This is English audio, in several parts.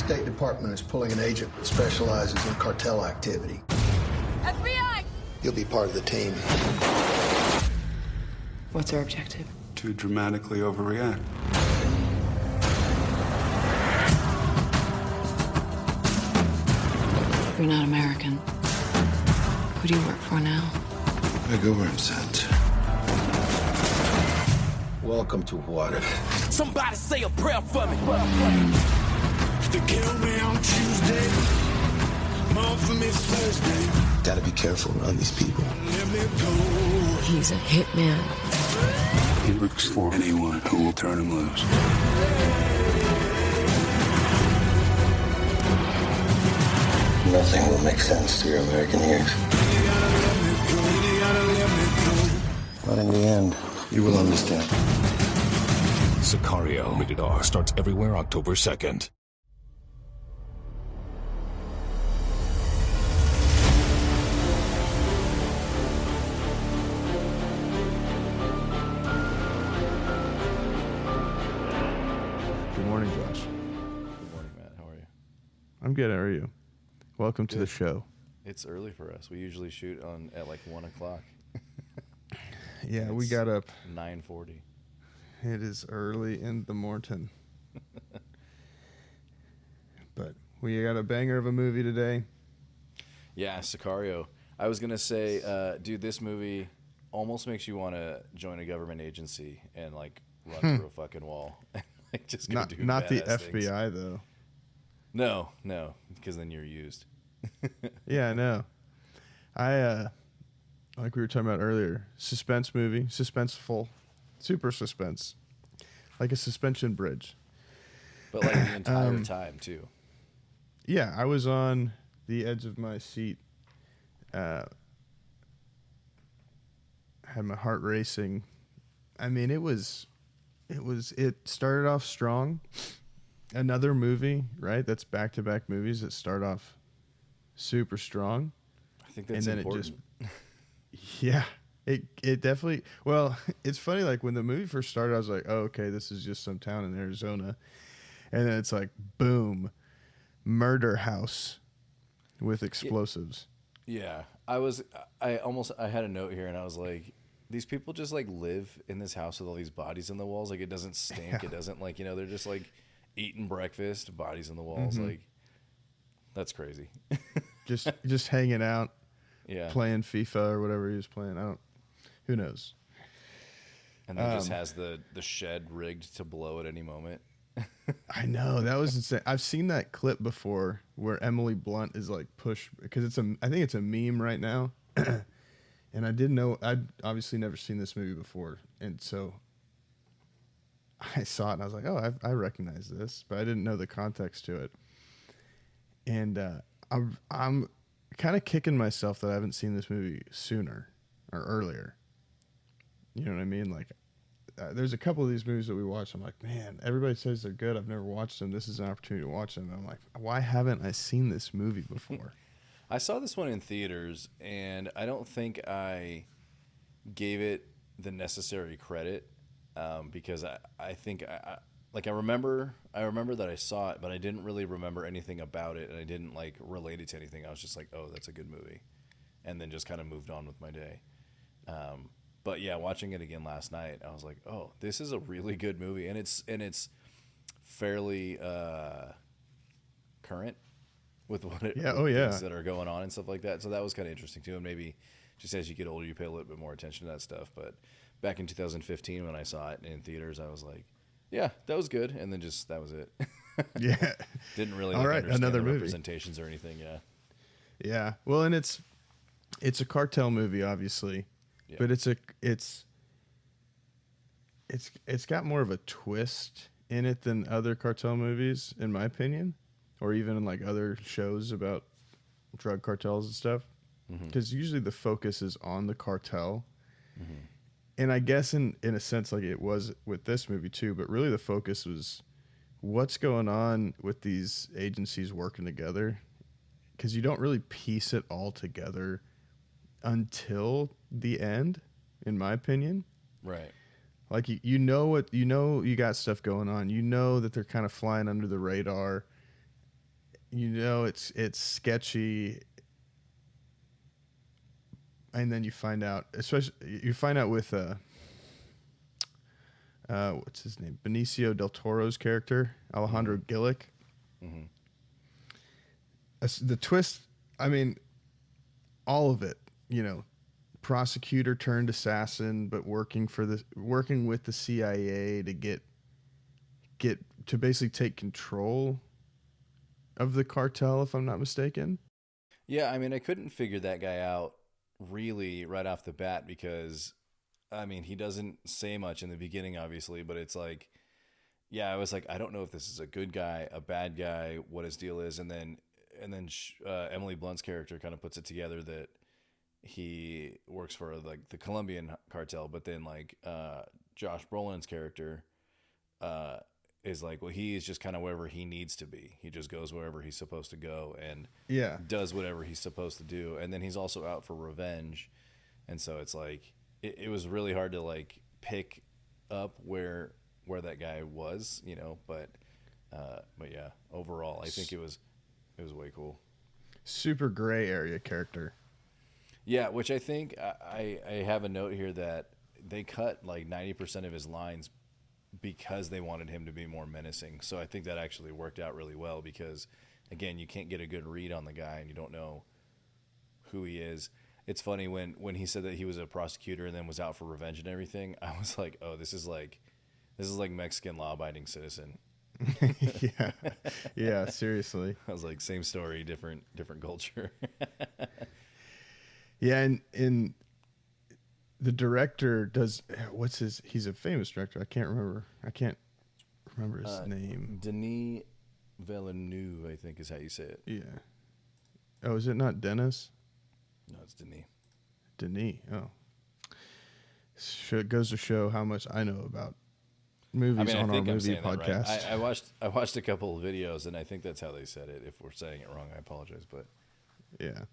State Department is pulling an agent that specializes in cartel activity. FBI! You'll be part of the team. What's our objective? To dramatically overreact. You're not American. Who do you work for now? I go where I'm sent. Welcome to water. Somebody say a prayer for me. They killed me on Tuesday. Mom for me Thursday. Gotta be careful around these people. Let me go. He's a hitman. He works for anyone who will turn him loose. Nothing will make sense to your American ears. But in the end, you will understand. Sicario, rated R, starts everywhere October 2nd. Good morning, Josh. Good morning, Matt. How are you? I'm good. How are you? Welcome to the show. It's early for us. We usually shoot at like 1 o'clock. Yeah, we got up. 9:40. It is early in the morning. But we got a banger of a movie today. Yeah, Sicario. I was gonna say, dude, this movie almost makes you want to join a government agency and like run through a fucking wall. Like just go do not the badass things. FBI though. No, because then you're used. Yeah, I know. I like we were talking about earlier, suspense movie, suspenseful, super suspense, like a suspension bridge. But like the entire time too. Yeah, I was on the edge of my seat. Had my heart racing. I mean, it started off strong. Another movie, right? That's back-to-back movies that start off super strong. I think that's and then important. It definitely. Well, it's funny. Like when the movie first started, I was like, "Oh, okay, this is just some town in Arizona," and then it's like, boom, murder house with explosives. Yeah, I had a note here and I was like, these people just like live in this house with all these bodies in the walls. Like it doesn't stink. Yeah. It doesn't like, they're just like eating breakfast, bodies in the walls. Mm-hmm. Like that's crazy. just hanging out, yeah, playing FIFA or whatever he was playing. Who knows? And then just has the shed rigged to blow at any moment. I know, that was insane. I've seen that clip before where Emily Blunt is like pushed because I think it's a meme right now. And I didn't know, I'd obviously never seen this movie before. And so I saw it and I was like, oh, I recognize this, but I didn't know the context to it. And I'm kind of kicking myself that I haven't seen this movie sooner or earlier. You know what I mean? Like, there's a couple of these movies that we watch. I'm like, man, everybody says they're good. I've never watched them. This is an opportunity to watch them. And I'm like, why haven't I seen this movie before? I saw this one in theaters, and I don't think I gave it the necessary credit because I think I remember that I saw it, but I didn't really remember anything about it, and I didn't like relate it to anything. I was just like, oh, that's a good movie, and then just kind of moved on with my day. But yeah, watching it again last night, I was like, oh, this is a really good movie, and it's fairly current with what things that are going on and stuff like that. So that was kind of interesting too. And maybe just as you get older, you pay a little bit more attention to that stuff. But back in 2015, when I saw it in theaters, I was like, yeah, that was good. And then just, that was it. Yeah. Didn't really understand another the movie. Representations or anything. Yeah. Yeah. Well, and it's a cartel movie, obviously, but it's got more of a twist in it than other cartel movies, in my opinion. Or even in like other shows about drug cartels and stuff. Because usually the focus is on the cartel. Mm-hmm. And I guess in a sense like it was with this movie too, but really the focus was what's going on with these agencies working together. Because you don't really piece it all together until the end, in my opinion. Right. Like you got stuff going on. You know that they're kind of flying under the radar. you know it's sketchy, and then you find out, especially you find out with what's his name, Benicio del Toro's character, Alejandro Gillick. Mm-hmm. The twist, I mean, all of it, you know, prosecutor turned assassin, but working with the CIA to get to basically take control of the cartel, if I'm not mistaken. Yeah, I mean, I couldn't figure that guy out really right off the bat because, I mean, he doesn't say much in the beginning, obviously, but it's like, yeah, I was like, I don't know if this is a good guy, a bad guy, what his deal is, and then Emily Blunt's character kind of puts it together that he works for like the Colombian cartel, but then like Josh Brolin's character is like, well, he is just kind of wherever he needs to be. He just goes wherever he's supposed to go and does whatever he's supposed to do. And then he's also out for revenge. And so it's like, it was really hard to like pick up where that guy was, you know, but yeah, overall, I think it was way cool. Super gray area character. Yeah, which I think I have a note here that they cut like 90% of his lines because they wanted him to be more menacing. So I think that actually worked out really well because, again, you can't get a good read on the guy and you don't know who he is. It's funny when he said that he was a prosecutor and then was out for revenge and everything, I was like, oh, this is like Mexican law-abiding citizen. Yeah, seriously. I was like, same story, different culture. Yeah, and in the director does he's a famous director. I can't remember his name. Denis Villeneuve, I think is how you say it. Yeah. Oh, is it not Dennis? No, it's Denis. Denis. Oh. It goes to show how much I know about movies on our movie podcast. Right. I watched a couple of videos, and I think that's how they said it. If we're saying it wrong, I apologize. But yeah.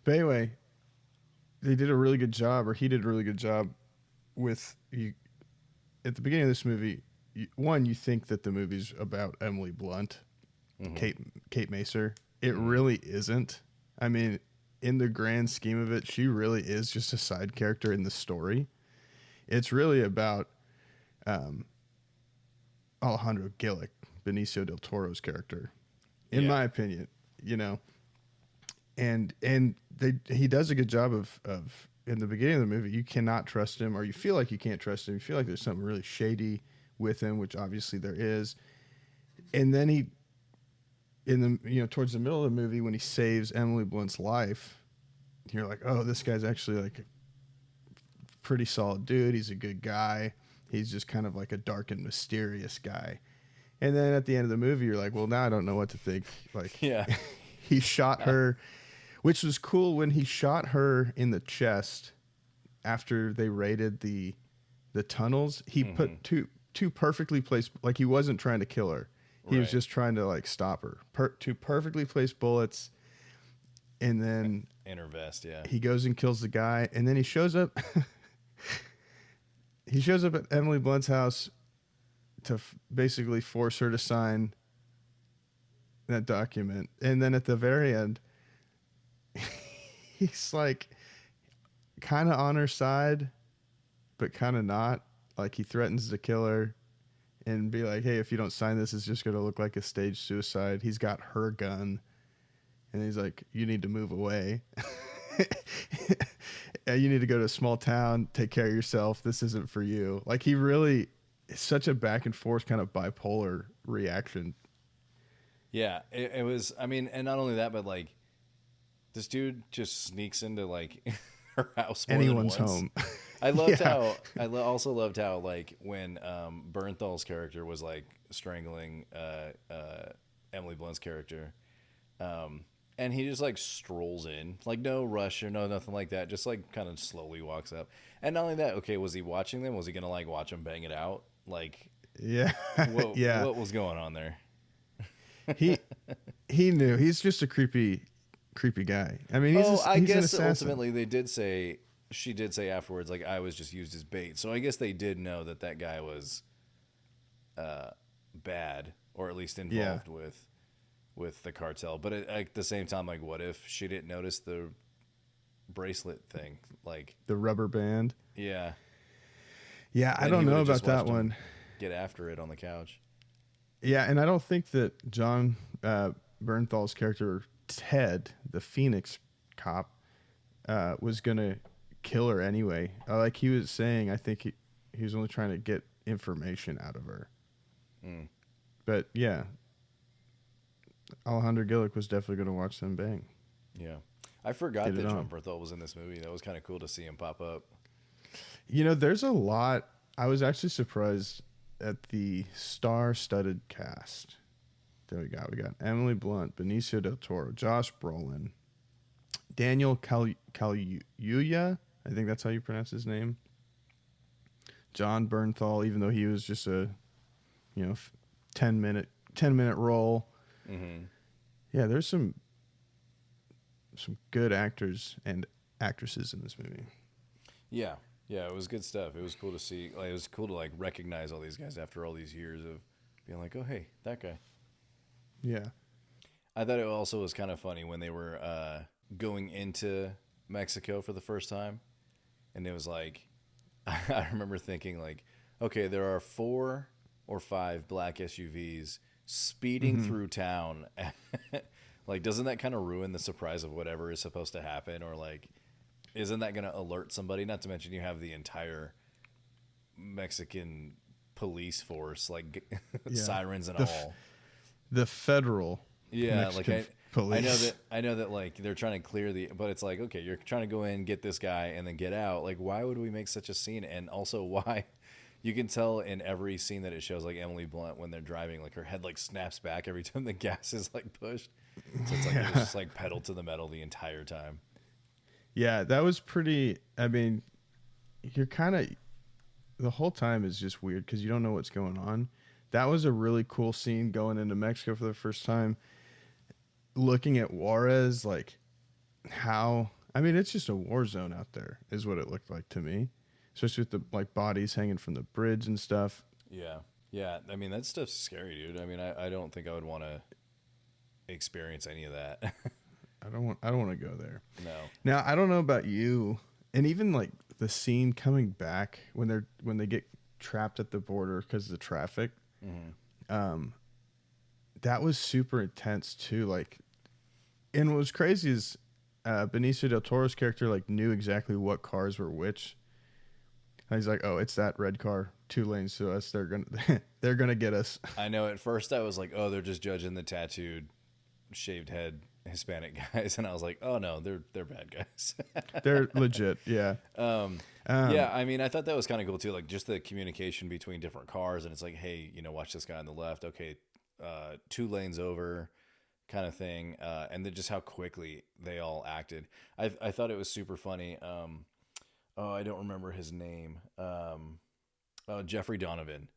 But anyway, they did a really good job, or he did a really good job with you. At the beginning of this movie, you think that the movie's about Emily Blunt, Kate Macer. It really isn't. I mean, in the grand scheme of it, she really is just a side character in the story. It's really about Alejandro Gillick, Benicio del Toro's character, in my opinion, you know. And he does a good job of in the beginning of the movie, you cannot trust him, or you feel like you can't trust him. You feel like there's something really shady with him, which obviously there is. And then towards the middle of the movie, when he saves Emily Blunt's life, you're like, oh, this guy's actually like a pretty solid dude. He's a good guy. He's just kind of like a dark and mysterious guy. And then at the end of the movie, you're like, well, now I don't know what to think. Like, yeah, he shot her, which was cool when he shot her in the chest after they raided the tunnels. He put two perfectly placed, like he wasn't trying to kill her. He was just trying to like stop her. Two perfectly placed bullets. And then in her vest, yeah. He goes and kills the guy, and then he shows up. He shows up at Emily Blunt's house to basically force her to sign that document. And then at the very end, he's like kind of on her side, but kind of not. Like he threatens to kill her and be like, hey, if you don't sign this, it's just going to look like a staged suicide. He's got her gun. And he's like, you need to move away. You need to go to a small town, take care of yourself. This isn't for you. Like he really, it's such a back and forth kind of bipolar reaction. Yeah, it was, I mean, and not only that, but like this dude just sneaks into like her house more anyone's than once. home. I loved how, also loved how like when Bernthal's character was like strangling Emily Blunt's character, and he just like strolls in, like no rush or nothing like that, just like kind of slowly walks up. And not only that, okay, was he watching them? Was he gonna like watch them bang it out? Like, yeah, what was going on there? He knew. He's just a creepy guy. I mean, I he's guess ultimately she did say afterwards, like, I was just used as bait. So I guess they did know that guy was bad, or at least involved with with the cartel. But at the same time, like, what if she didn't notice the bracelet thing? Like The rubber band. yeah. Yeah, I Then don't he know would've just about that watched him one. get after it on the couch. Yeah, and I don't think that John Bernthal's character Ted, the Phoenix cop, was gonna kill her anyway. Like he was saying, I think he was only trying to get information out of her. But yeah, Alejandro Gillick was definitely gonna watch them bang. Yeah. I forgot Get that it John on. Berthel was in this movie. That was kind of cool to see him pop up. You know, there's a lot. I was actually surprised at the star-studded cast that we got. We got Emily Blunt, Benicio del Toro, Josh Brolin, Daniel Kaluuya. I think that's how you pronounce his name. John Bernthal, even though he was just a, 10-minute role. Mm-hmm. Yeah, there's some good actors and actresses in this movie. Yeah. Yeah, it was good stuff. It was cool to see. Like, it was cool to like recognize all these guys after all these years of being like, oh, hey, that guy. Yeah. I thought it also was kind of funny when they were going into Mexico for the first time. And it was like, I remember thinking like, okay, there are 4 or 5 black SUVs speeding through town. Like, doesn't that kind of ruin the surprise of whatever is supposed to happen? Or like, isn't that going to alert somebody? Not to mention you have the entire Mexican police force, like sirens and all. The federal Mexican like police. I know that like they're trying to clear but it's like, okay, you're trying to go in, get this guy, and then get out. Like, why would we make such a scene? And also, why? You can tell in every scene that it shows, like Emily Blunt when they're driving, like her head like snaps back every time the gas is like pushed. So it's like it was just like pedal to the metal the entire time. Yeah, that was pretty. I mean, you're kind of the whole time is just weird because you don't know what's going on. That was a really cool scene going into Mexico for the first time. Looking at Juarez, like it's just a war zone out there, is what it looked like to me. Especially with the like bodies hanging from the bridge and stuff. Yeah, yeah. I mean, that stuff's scary, dude. I mean, I don't think I would want to experience any of that. I don't want to go there. No. Now, I don't know about you, and even like the scene coming back when they get trapped at the border because of the traffic. That was super intense too. Like, and what was crazy is Benicio del Toro's character like knew exactly what cars were which. And he's like, "Oh, it's that red car, 2 lanes to us. They're gonna get us." I know. At first, I was like, "Oh, they're just judging the tattooed, shaved head Hispanic guys," and I was like, "Oh no, they're bad guys." They're legit, yeah. Yeah, I mean, I thought that was kind of cool too, like just the communication between different cars, and it's like, hey, watch this guy on the left, okay, 2 lanes over, kind of thing, and then just how quickly they all acted. I thought it was super funny. I don't remember his name. Jeffrey Donovan,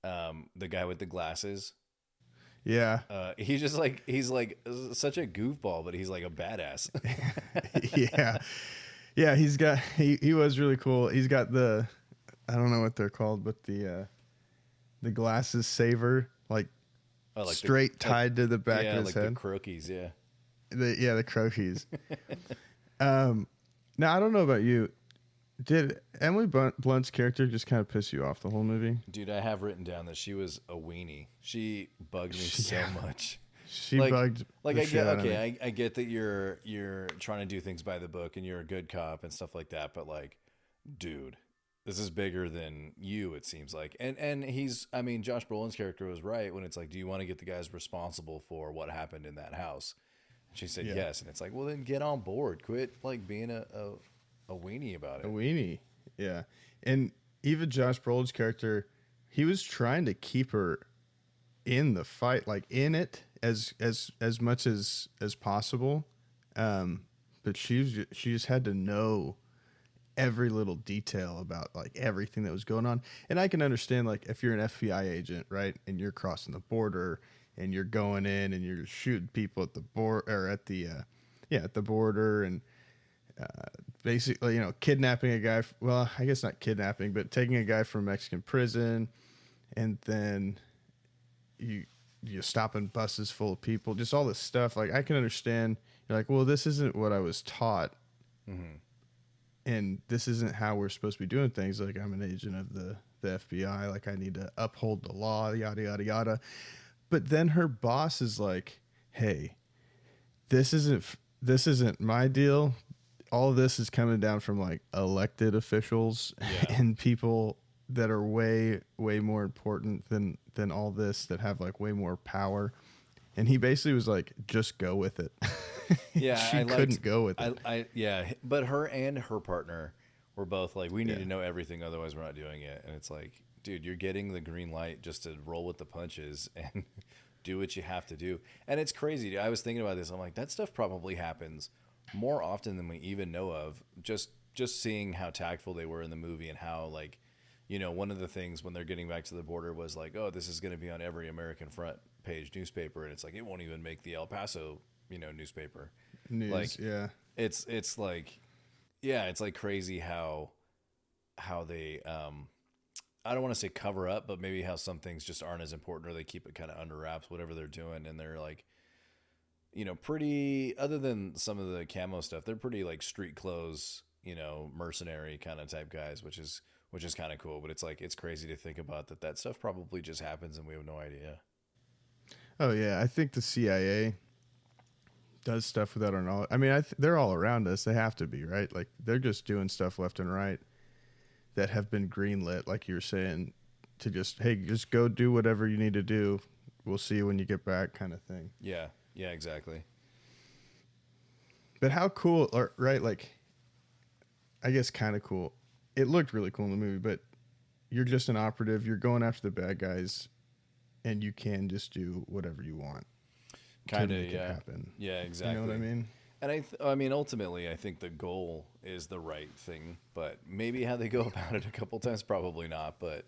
the guy with the glasses. Yeah. He's such a goofball, but he's like a badass. Yeah. Yeah, he was really cool. He's got I don't know what they're called, but the glasses saver, like, straight tied to the back of his head. The croquis, yeah. The croquis. Now, I don't know about you. Did Emily Blunt's character just kind of piss you off the whole movie? Dude, I have written down that she was a weenie. She bugged me so much. She bugged. Like, the I shit get, out of okay, me. I get that you're trying to do things by the book and you're a good cop and stuff like that, but like, dude, this is bigger than you, it seems like. And Josh Brolin's character was right when it's like, do you want to get the guys responsible for what happened in that house? And she said yes. And it's like, well, then get on board. Quit like being a weenie about it. A weenie, yeah. And even Josh Brolin's character, he was trying to keep her in the fight, like in it as much as possible. But she just had to know every little detail about like everything that was going on. And I can understand, like, if you're an FBI agent, right, and you're crossing the border and you're going in and you're shooting people at the border or at the border and basically, kidnapping a guy. Well, I guess not kidnapping, but taking a guy from Mexican prison, and then you stopping buses full of people, just all this stuff. Like I can understand. You're like, well, this isn't what I was taught, and this isn't how we're supposed to be doing things. Like I'm an agent of the FBI. Like I need to uphold the law. Yada yada yada. But then her boss is like, hey, this isn't my deal. All of this is coming down from like elected officials and people that are way more important than all this, that have like way more power. And he basically was like, just go with it. Yeah, she couldn't go with it. Yeah, but her and her partner were both like, we need to know everything, otherwise we're not doing it. And it's like, dude, you're getting the green light just to roll with the punches and do what you have to do. And it's crazy. I was thinking about this. I'm like, that stuff probably happens more often than we even know of. Just seeing how tactful they were in the movie, and how, like, you know, one of the things when they're getting back to the border was like, oh, this is going to be on every American front page newspaper, and it's like, it won't even make the El Paso, you know, newspaper. News, like, yeah. It's like, yeah, it's like crazy how they I don't want to say cover up, but maybe how some things just aren't as important, or they keep it kind of under wraps, whatever they're doing, and they're like, you know, pretty, other than some of the camo stuff, they're pretty like street clothes, you know, mercenary kind of type guys, which is kind of cool. But it's like, it's crazy to think about that stuff probably just happens and we have no idea. Oh yeah, I think the CIA does stuff without our knowledge. I mean, they're all around us. They have to be, right? Like they're just doing stuff left and right that have been greenlit, like you were saying, to just, hey, just go do whatever you need to do. We'll see you when you get back, kind of thing. Yeah. Yeah, exactly. But how cool, or, right? Like, I guess kind of cool. It looked really cool in the movie, but you're just an operative. You're going after the bad guys, and you can just do whatever you want. Kind of, make yeah. it happen. Yeah, exactly. You know what I mean? And I mean, ultimately, I think the goal is the right thing, but maybe how they go about it a couple times, probably not. But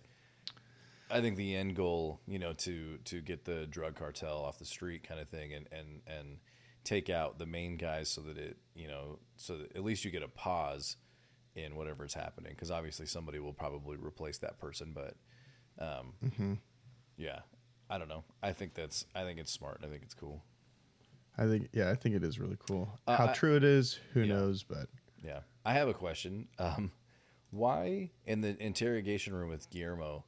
I think the end goal, you know, to get the drug cartel off the street, kind of thing, and take out the main guys, so that it, you know, so that at least you get a pause in whatever's happening, because obviously somebody will probably replace that person. But yeah, I don't know. I think it's smart. I think it's cool. I think it is really cool. How true it is, who knows? But yeah, I have a question. Why in the interrogation room with Guillermo,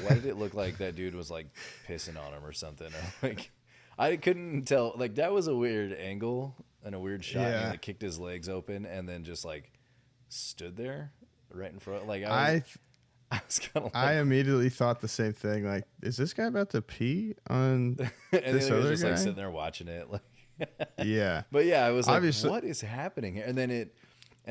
why did it look like that dude was like pissing on him or something? Or like, I couldn't tell. Like, that was a weird angle and a weird shot. Yeah. He like kicked his legs open and then just like stood there right in front. Like I was kind of like, I immediately thought the same thing. Like, is this guy about to pee on and this then he was other just guy? like sitting there watching it. Like, Yeah. but yeah, I was like, Obviously- what is happening here? And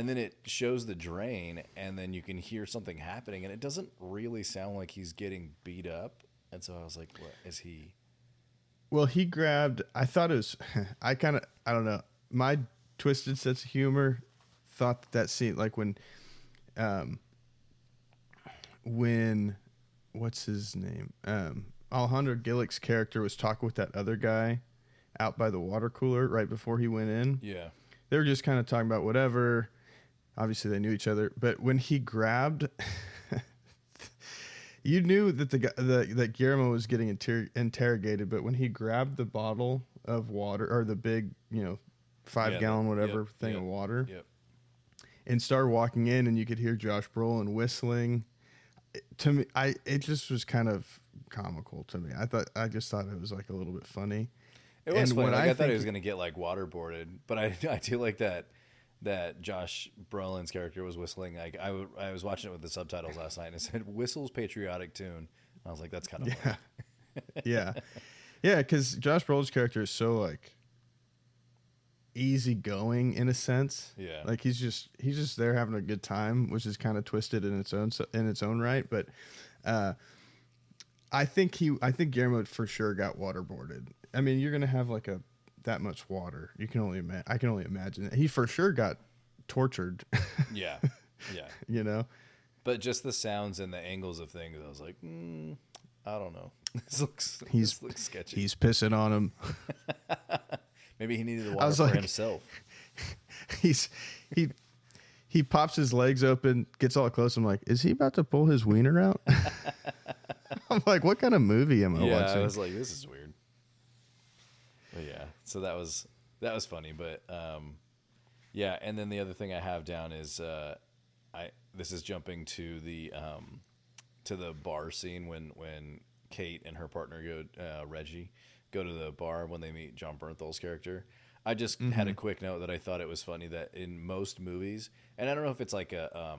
then it shows the drain, and then you can hear something happening, and it doesn't really sound like he's getting beat up. And so I was like, what is he? Well, he grabbed. I thought it was. I don't know. My twisted sense of humor thought that scene, like when what's his name? Alejandro Gillick's character was talking with that other guy out by the water cooler right before he went in. Yeah. They were just kind of talking about whatever. Obviously, they knew each other. But when he grabbed, you knew that that Guillermo was getting interrogated. But when he grabbed the bottle of water, or the big, 5-gallon whatever thing of water, and started walking in, and you could hear Josh Brolin whistling. To me, it just was kind of comical to me. I just thought it was like a little bit funny. It was And funny. when Like, I thought he think- was going to get like waterboarded, but I do like that Josh Brolin's character was whistling. Like I was watching it with the subtitles last night, and it said "whistles patriotic tune." I was like, that's kind of funny. Yeah, because Josh Brolin's character is so like easygoing in a sense. Yeah. Like he's just there having a good time, which is kind of twisted in its own right. But I think Guillermo for sure got waterboarded. I mean, you're gonna have like that much water. I can only imagine that. He for sure got tortured. Yeah. You know. But just the sounds and the angles of things, I was like, I don't know. This looks sketchy. He's pissing on him. Maybe he needed the I water was for like- himself. He pops his legs open, gets all close. I'm like, is he about to pull his wiener out? I'm like, what kind of movie am I Yeah, watching? I was like, this is weird. But yeah, so that was funny. But yeah, and then the other thing I have down is this is jumping to the bar scene when Kate and her partner Reggie go to the bar when they meet John Bernthal's character. I just had a quick note that I thought it was funny that in most movies, and I don't know if it's like a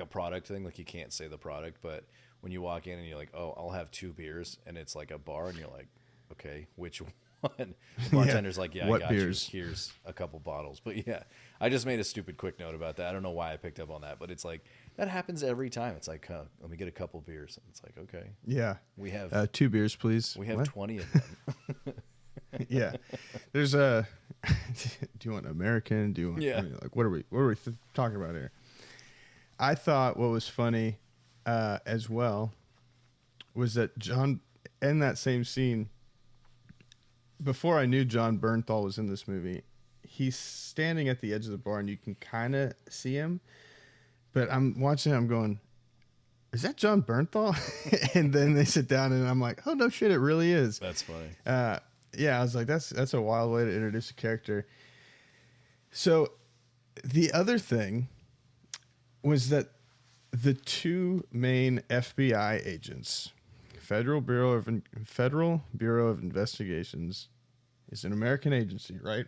product thing, like you can't say the product, but when you walk in and you're like, oh, I'll have 2 beers, and it's like a bar, and you're like, okay, which one? The bartender's like, yeah, What I got beers? you. Here's a couple bottles. But yeah, I just made a stupid quick note about that. I don't know why I picked up on that, but it's like that happens every time. It's like, let me get a couple beers. And it's like, okay, Yeah. we have 2 beers, please. we have What? 20 of them. Yeah. There's a. Do you want American? Do you want? Yeah. I mean, like, what are we talking about here? I thought what was funny, as well, was that John in that same scene. Before I knew John Bernthal was in this movie, he's standing at the edge of the bar and you can kind of see him. But I'm watching, I'm going, is that John Bernthal? And then they sit down and I'm like, oh, no shit, it really is. That's funny. Yeah, I was like, that's a wild way to introduce a character. So the other thing was that the 2 main FBI agents, Federal Bureau of Investigations, is an American agency, right?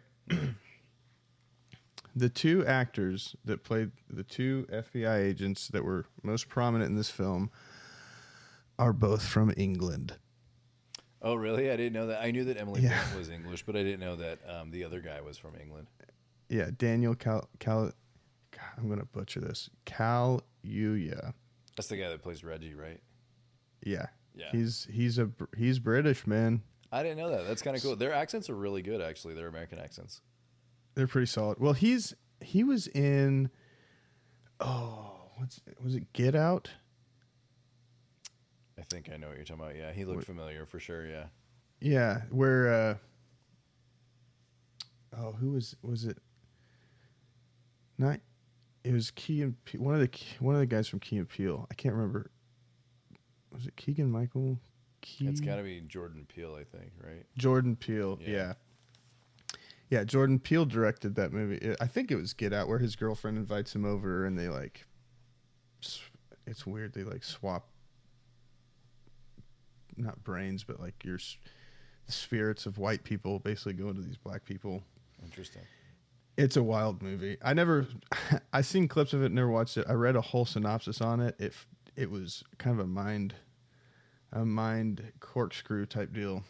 The 2 actors that played the 2 FBI agents that were most prominent in this film are both from England. Oh, really? I didn't know that. I knew that Emily Yeah. Blunt was English, but I didn't know that the other guy was from England. Yeah, Daniel God, I'm going to butcher this. Kaluuya. That's the guy that plays Reggie, right? Yeah. Yeah. He's British, man. I didn't know that. That's kind of cool. Their accents are really good, actually. Their American accents. They're pretty solid. Well, he was in was it Get Out? I think I know what you're talking about. Yeah, he looked familiar for sure. Yeah. Yeah, where who was it? Not it was Key and one of the guys from Key and Peele. I can't remember. Was it Keegan Michael? It's got to be Jordan Peele, I think, right? Jordan Peele. Yeah. Yeah, Jordan Peele directed that movie. I think it was Get Out, where his girlfriend invites him over and they like. It's weird. They like swap. Not brains, but like the spirits of white people basically go into these black people. Interesting. It's a wild movie. I seen clips of it, never watched it. I read a whole synopsis on it. It was kind of a mind corkscrew type deal.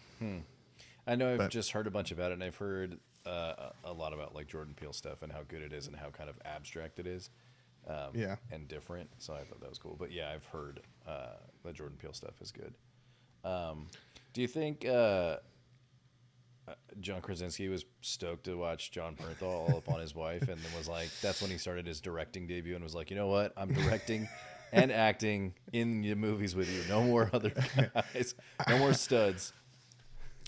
I know I've just heard a bunch about it, and I've heard a lot about like Jordan Peele stuff and how good it is and how kind of abstract it is. And different. So I thought that was cool. But yeah, I've heard the Jordan Peele stuff is good. Do you think John Krasinski was stoked to watch John Bernthal all up on his wife, and then was like, that's when he started his directing debut and was like, you know what, I'm directing and acting in the movies with you. No more other guys. No more studs.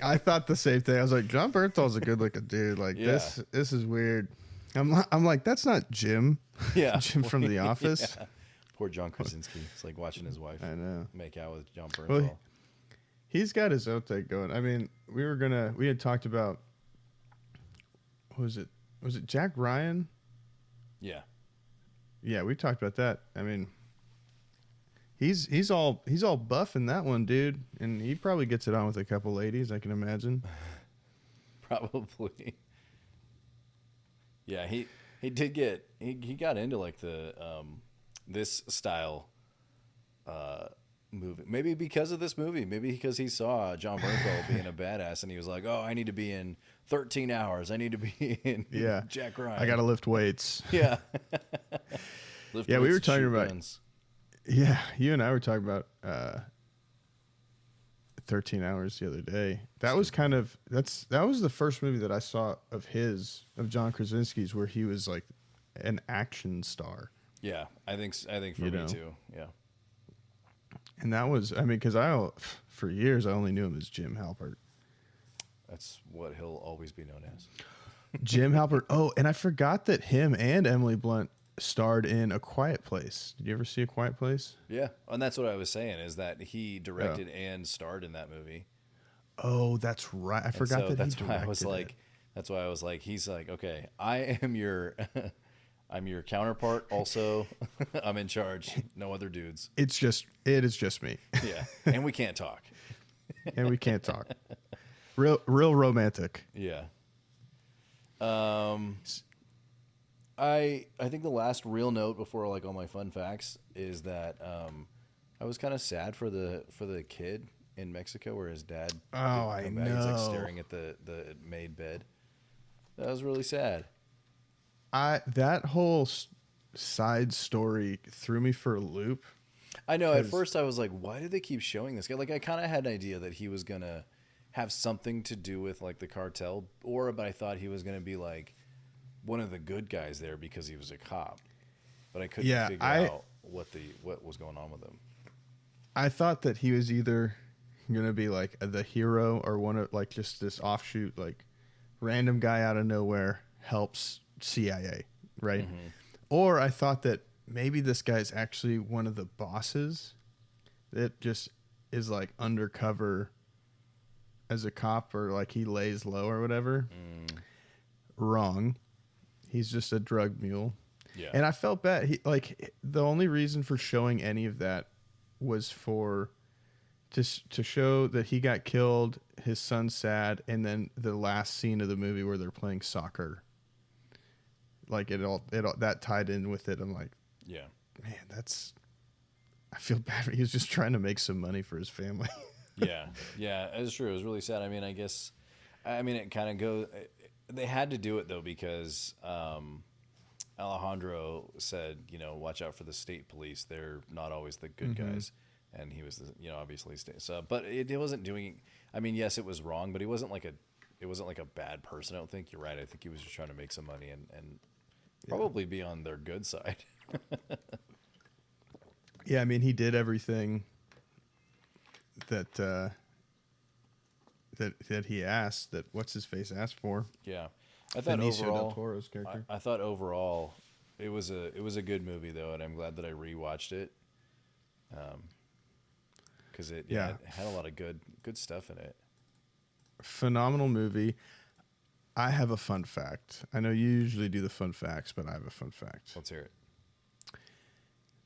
I thought the same thing. I was like, John Bernthal's a good looking dude. Like this is weird. I'm like, that's not Jim. Yeah. Jim from The Office. Yeah. Poor John Krasinski. It's like watching his wife make out with John Bernthal. Well, he's got his own thing going. I mean, we had talked about, was it Jack Ryan? Yeah. Yeah, we talked about that. I mean, he's all buff in that one, dude, and he probably gets it on with a couple ladies, I can imagine. Probably. Yeah, he did get he got into like the this style movie. Maybe because of this movie. Maybe because he saw John Bernthal being a badass and he was like, "Oh, I need to be in 13 Hours. I need to be in Jack Ryan. I got to lift weights." Yeah. We were talking about guns. Yeah, you and I were talking about 13 Hours the other day. That was that was the first movie that I saw of John Krasinski's where he was like an action star. Yeah, I think for me too. Yeah. And that was, I mean, because for years I only knew him as Jim Halpert. That's what he'll always be known as. Jim Halpert. Oh, and I forgot that him and Emily Blunt starred in A Quiet Place. Did you ever see A Quiet Place? Yeah, and that's what I was saying is that he directed and starred in that movie. Oh, that's right. I forgot So that that's he why I directed was like, it. that's why I was like, he's like, okay, I am your, I'm your counterpart. Also, I'm in charge. No other dudes. It is just me, Yeah, and we can't talk. and we can't talk. Real romantic. Yeah. I think the last real note before like all my fun facts is that I was kind of sad for the kid in Mexico where his dad Oh, I come back. He's like know. staring at the made bed. That was really sad. That whole side story threw me for a loop. I know. At first, I was like, "Why do they keep showing this guy?" Like, I kind of had an idea that he was gonna have something to do with like the cartel, but I thought he was gonna be like one of the good guys there because he was a cop. But I couldn't figure out what was going on with him. I thought that he was either gonna be like the hero or one of like just this offshoot, like random guy out of nowhere helps CIA, right? Mm-hmm. Or I thought that maybe this guy's actually one of the bosses that just is like undercover as a cop, or like he lays low or whatever. Wrong. He's just a drug mule. Yeah. And I felt bad. The only reason for showing any of that was for just to show that he got killed, his son's sad, and then the last scene of the movie where they're playing soccer. Like it all that tied in with it. I'm like, Yeah. man, I feel bad. He was just trying to make some money for his family. Yeah, it's true. It was really sad. I mean, it kind of goes. They had to do it though because Alejandro said, watch out for the state police. They're not always the good guys, and he was, obviously state. So, but it wasn't doing. I mean, yes, it was wrong, but he wasn't like a bad person. I don't think you're right. I think he was just trying to make some money and probably be on their good side. Yeah, I mean, he did everything that that he asked. That what's his face asked for. Yeah, I thought Benicio del overall, Toro's character. I thought overall, it was a good movie though, and I'm glad that I rewatched it. Because it had a lot of good stuff in it. Phenomenal movie. I have a fun fact. I know you usually do the fun facts, but I have a fun fact. Let's hear it.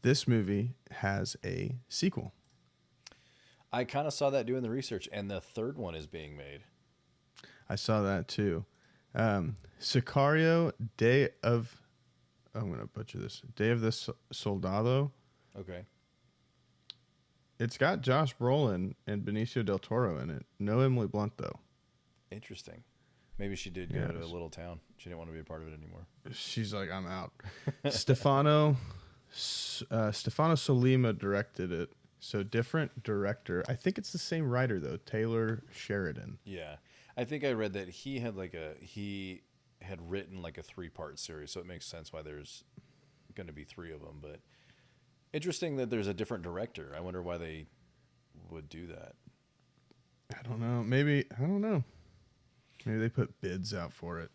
This movie has a sequel. I kind of saw that doing the research, and the third one is being made. I saw that too. Sicario, I'm going to butcher this. Day of the Soldado. Okay. It's got Josh Brolin and Benicio del Toro in it. No Emily Blunt, though. Interesting. Maybe she did go to a little town. She didn't want to be a part of it anymore. She's like, I'm out. Stefano Solima directed it. So different director. I think it's the same writer, though. Taylor Sheridan. Yeah. I think I read that he had written like a 3-part series, so it makes sense why there's going to be 3 of them. But interesting that there's a different director. I wonder why they would do that. I don't know. Maybe, I don't know. Maybe they put bids out for it.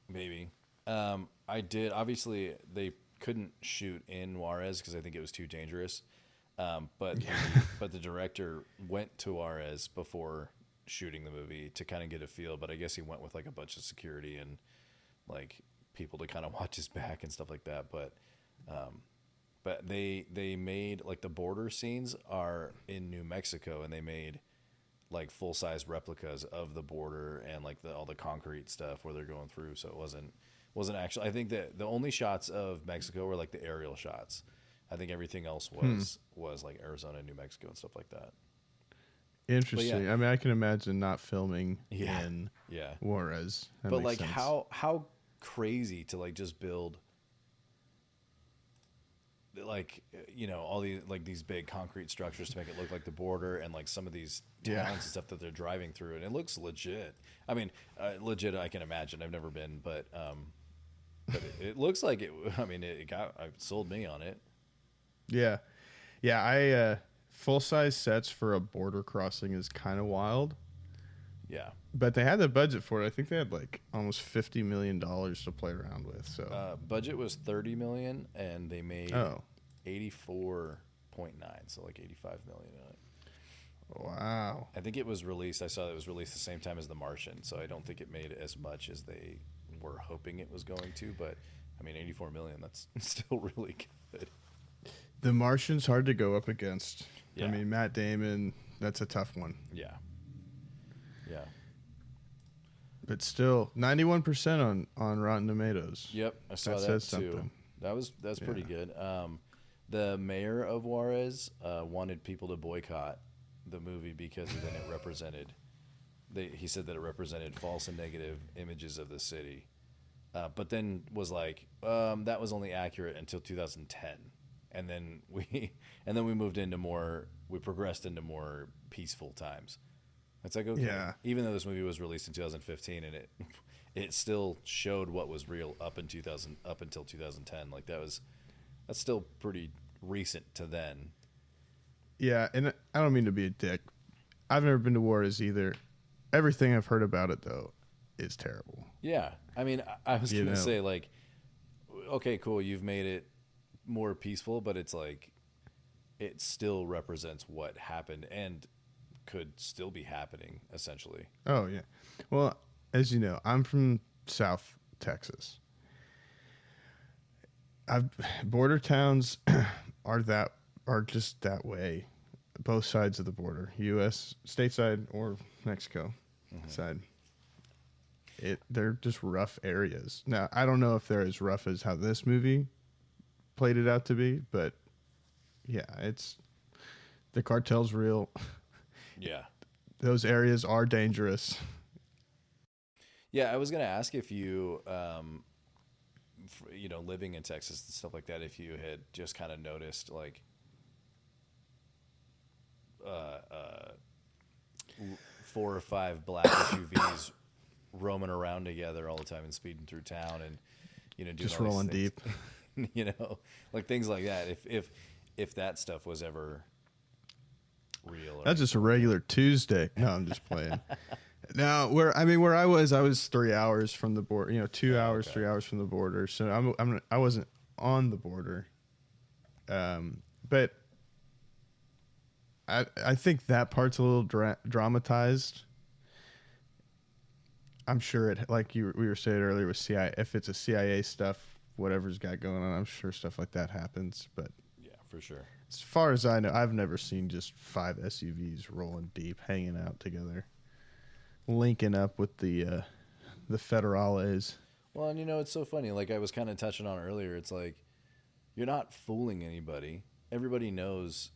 Maybe. Obviously, they couldn't shoot in Juarez because I think it was too dangerous. But the director went to Juarez before shooting the movie to kind of get a feel. But I guess he went with like a bunch of security and like people to kind of watch his back and stuff like that. But they made like the border scenes are in New Mexico, and they made like full-size replicas of the border and like all the concrete stuff where they're going through. So it wasn't actually. I think that the only shots of Mexico were like the aerial shots. I think everything else was like Arizona, New Mexico, and stuff like that. Interesting. Yeah. I mean, I can imagine not filming Yeah. in Yeah. Juarez. That But makes like sense. how crazy to like just build like all these big concrete structures to make it look like the border and like some of these towns and stuff that they're driving through, and it looks legit. I mean, legit. I can imagine. I've never been, but it looks like it. I mean, it sold me on it. Yeah. I full size sets for a border crossing is kind of wild. Yeah. But they had the budget for it. I think they had like almost $50 million to play around with. So Budget was 30 million, and they made oh 84.9, so like 85 million in it. wow, I think it was released. I saw that it was released the same time as The Martian, so I don't think it made as much as they were hoping it was going to. But I mean, 84 million. That's still really good. The Martian's hard to go up against. Yeah. I mean, Matt Damon. That's a tough one. Yeah. Yeah. But still, 91% on Rotten Tomatoes. Yep, I saw that says too. something. That's pretty good. The mayor of Juarez wanted people to boycott the movie because then it represented. He said that it represented false and negative images of the city, but then was like, that was only accurate until 2010, and then we moved into more. We progressed into more peaceful times. It's like, okay, Yeah. even though this movie was released in 2015 and it still showed what was real up until 2010. Like that's still pretty recent to then. Yeah, and I don't mean to be a dick. I've never been to Juarez either. Everything I've heard about it though is terrible. Yeah, I mean, I was gonna know. say like, okay, cool, you've made it more peaceful, but it's like, it still represents what happened and could still be happening essentially. Oh yeah. Well, as you know, I'm from South Texas. Border towns are just that way, both sides of the border, U.S. stateside or Mexico side. They're just rough areas. Now, I don't know if they're as rough as how this movie played it out to be, but yeah, the cartel's real. Yeah. Those areas are dangerous. Yeah, I was gonna ask if you, living in Texas and stuff like that, if you had just kind of noticed like, 4 or 5 black SUVs roaming around together all the time and speeding through town, and doing Just all these rolling things. deep. Like things like that. If that stuff was ever real, or That's just a regular Tuesday. No, I'm just playing. Now, where I was 3 hours from the border. 2 hours, okay. 3 hours from the border. So I wasn't on the border. But I think that part's a little dramatized. I'm sure we were saying earlier with CIA. If it's a CIA stuff, whatever's got going on, I'm sure stuff like that happens. But yeah, for sure. as far as I know, I've never seen just 5 SUVs rolling deep, hanging out together, linking up with the federales. Well, and it's so funny. Like I was kind of touching on earlier, it's like you're not fooling anybody. Everybody knows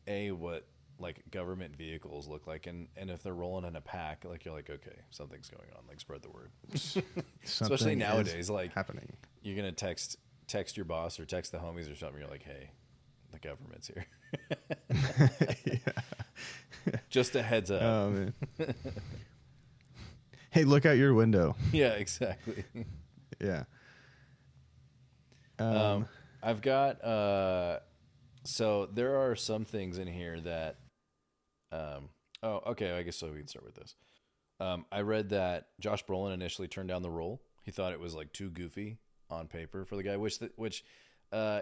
what like government vehicles look like, and if they're rolling in a pack, like you're like, okay, something's going on. Like spread the word. Especially Something nowadays, is like happening. you're gonna text your boss or text the homies or something. You're like, hey, the government's here. Just a heads up. Oh man. Hey, look out your window. Yeah, exactly. Yeah. I've got so there are some things in here that okay, I guess so we can start with this. I read that Josh Brolin initially turned down the role. He thought it was like too goofy on paper for the guy, which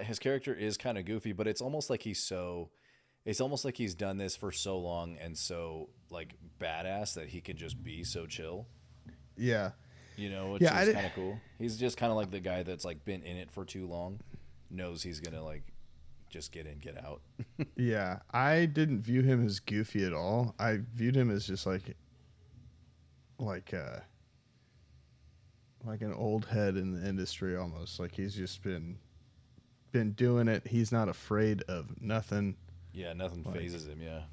his character is kind of goofy, but it's almost like he's done this for so long and so like badass that he can just be so chill. Yeah. Which Yeah, is kind of cool. He's just kind of like the guy that's like been in it for too long, knows he's gonna like just get in, get out. Yeah. I didn't view him as goofy at all. I viewed him as just like an old head in the industry almost. Like he's just been doing it. He's not afraid of nothing. Yeah, nothing phases him. Yeah.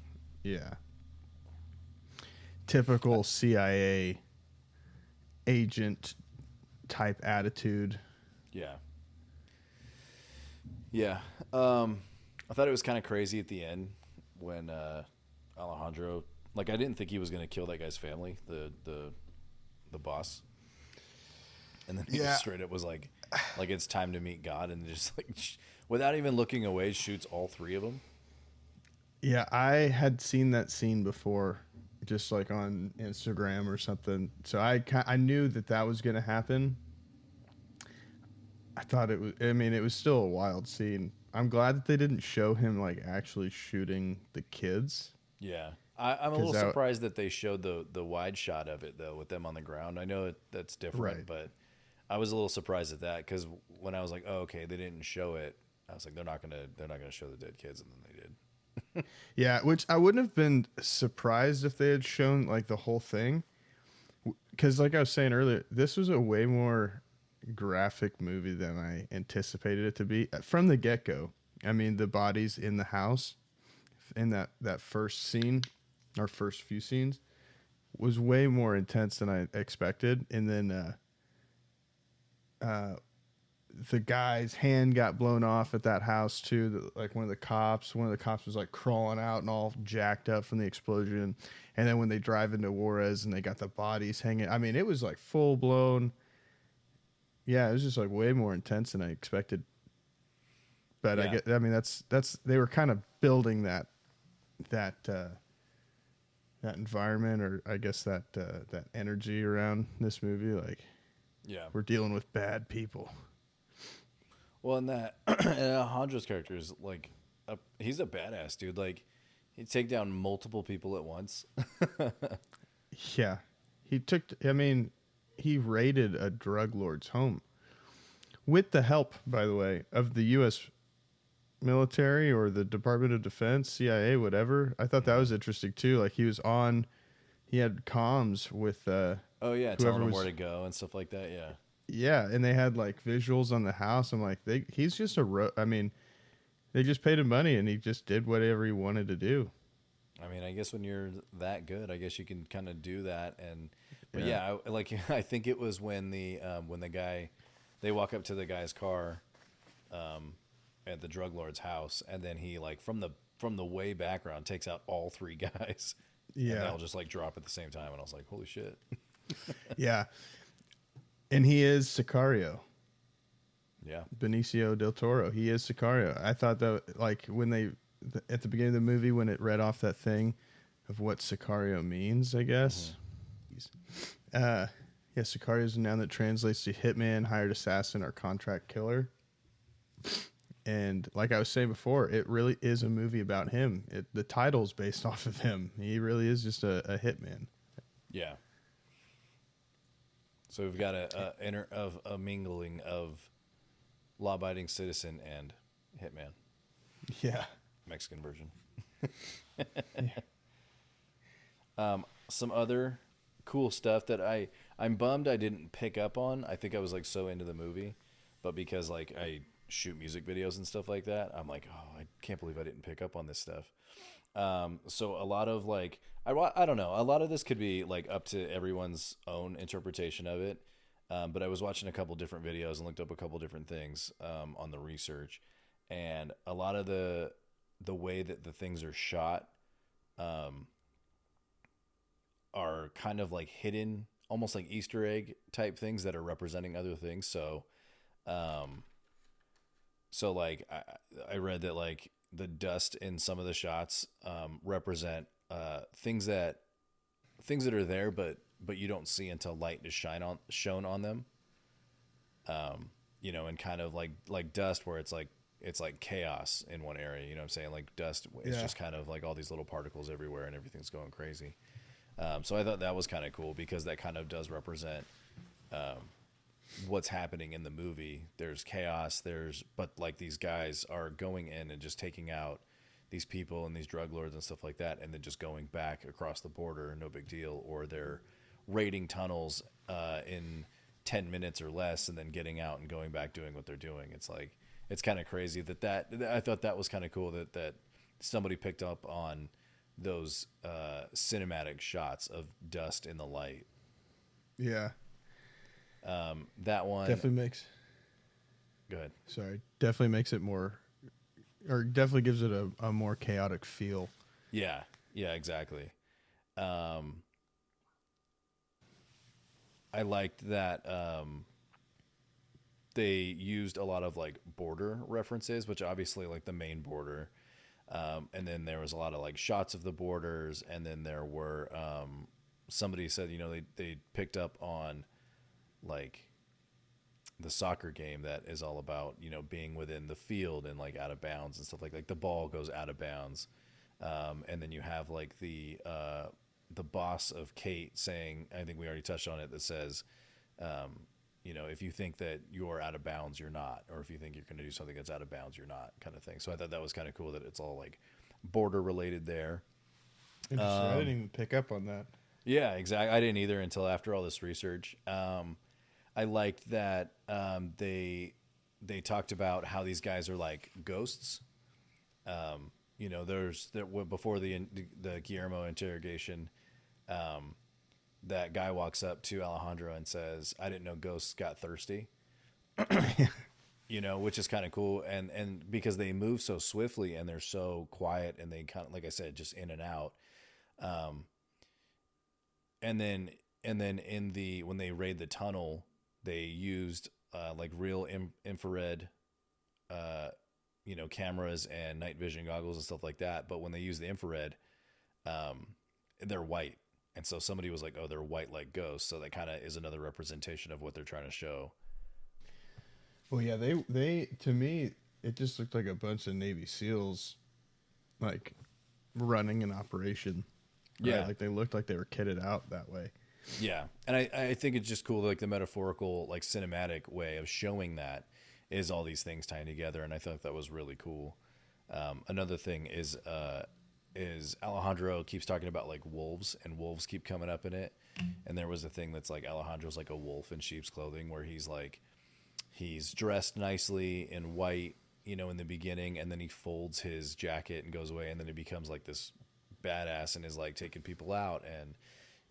Yeah. Typical CIA agent type attitude. Yeah. Yeah. I thought it was kind of crazy at the end when Alejandro, like I didn't think he was going to kill that guy's family, the boss. And then he just straight up was like it's time to meet God, and just like without even looking away shoots all 3 of them. Yeah, I had seen that scene before just like on Instagram or something. So I knew that was going to happen. I thought it was. I mean, it was still a wild scene. I'm glad that they didn't show him like actually shooting the kids. Yeah, I'm a little surprised that they showed the wide shot of it though, with them on the ground. I know that's different, Right. but I was a little surprised at that because when I was like, oh, okay, they didn't show it. I was like, they're not gonna show the dead kids, and then they did. Yeah, which I wouldn't have been surprised if they had shown like the whole thing, because like I was saying earlier, this was a way more graphic movie than I anticipated it to be from the get go. I mean, the bodies in the house in that first scene, our first few scenes, was way more intense than I expected, and then the guy's hand got blown off at that house too. Like one of the cops was like crawling out and all jacked up from the explosion. And then when they drive into Juarez and they got the bodies hanging, I mean, it was like full blown. Yeah, it was just like way more intense than I expected. But Yeah. I mean, that's they were kind of building that environment, or I guess that energy around this movie. Like, Yeah. we're dealing with bad people. Well, and that and Alejandro's character is like, he's a badass dude. Like, he'd take down multiple people at once. Yeah. He raided a drug lord's home with the help, by the way, of the U.S. military or the Department of Defense, CIA, whatever. I thought that was interesting too. Like he had comms with, Oh yeah, whoever telling him was- where to go and stuff like that. Yeah. yeah. And they had like visuals on the house. I'm like, he's just they just paid him money and he just did whatever he wanted to do. I mean, I guess when you're that good, I guess you can kind of do that. But Yeah. I think it was when the guy, they walk up to the guy's car, at the drug lord's house, and then he like from the way background takes out all three guys. Yeah. And they all just like drop at the same time, and I was like, holy shit. Yeah. And he is Sicario. Yeah. Benicio del Toro. He is Sicario. I thought that, like, when at the beginning of the movie, when it read off that thing of what Sicario means, I guess. Yeah, Sicario is a noun that translates to hitman, hired assassin, or contract killer. And like I was saying before, it really is a movie about him. The title's based off of him. He really is just a hitman. Yeah. So we've got a mingling of law-abiding citizen and hitman, Yeah. Mexican version. Some other cool stuff that I'm bummed I didn't pick up on. I think I was like so into the movie, but because like I shoot music videos and stuff like that, I'm like, oh, I can't believe I didn't pick up on this stuff. So a lot of like, I don't know, a lot of this could be like up to everyone's own interpretation of it. But I was watching a couple different videos and looked up a couple different things, on the research, and a lot of the way that the things are shot, are kind of like hidden, almost like Easter egg type things that are representing other things. So like I read that like the dust in some of the shots represent things that are there, but you don't see until light is shown on them. And kind of like dust where it's like chaos in one area. You know what I'm saying? Like dust is just kind of like all these little particles everywhere and everything's going crazy. So I thought that was kind of cool because that kind of does represent what's happening in the movie. There's chaos, but like these guys are going in and just taking out these people and these drug lords and stuff like that, and then just going back across the border, no big deal. Or they're raiding tunnels in 10 minutes or less and then getting out and going back doing what they're doing. It's like, it's kind of crazy that I thought that was kind of cool that somebody picked up on those cinematic shots of dust in the light. Yeah. That one Definitely makes. Go ahead. Sorry. Definitely makes it more, or definitely gives it a more chaotic feel. Yeah, exactly. I liked that they used a lot of like border references, which obviously like the main border And then there was a lot of like shots of the borders, and then there were somebody said, you know, they picked up on like the soccer game that is all about, you know, being within the field and like out of bounds and stuff like the ball goes out of bounds. And then you have like the boss of Kate saying, I think we already touched on it, that says, you know, if you think that you're out of bounds, you're not, or if you think you're going to do something that's out of bounds, you're not, kind of thing. So I thought that was kind of cool that it's all like border related there. Interesting. I didn't even pick up on that. Yeah, exactly. I didn't either until after all this research. I liked that they talked about how these guys are like ghosts. You know, before the Guillermo interrogation, that guy walks up to Alejandro and says, "I didn't know ghosts got thirsty." You know, which is kind of cool, and because they move so swiftly and they're so quiet and they kind of, like I said, just in and out. And then when they raid the tunnel, they used like real infrared, you know, cameras and night vision goggles and stuff like that. But when they use the infrared, they're white. And so somebody was like, oh, they're white like ghosts. So that kind of is another representation of what they're trying to show. Well, yeah, they to me, it just looked like a bunch of Navy SEALs, like running an operation. Right? Yeah. Like they looked like they were kitted out that way. Yeah. And I think it's just cool, like the metaphorical, like cinematic way of showing that is all these things tying together. And I thought that was really cool. Another thing is Alejandro keeps talking about like wolves, and wolves keep coming up in it. And there was a thing that's like Alejandro's like a wolf in sheep's clothing, where he's dressed nicely in white, you know, in the beginning, and then he folds his jacket and goes away, and then he becomes like this badass and is like taking people out and,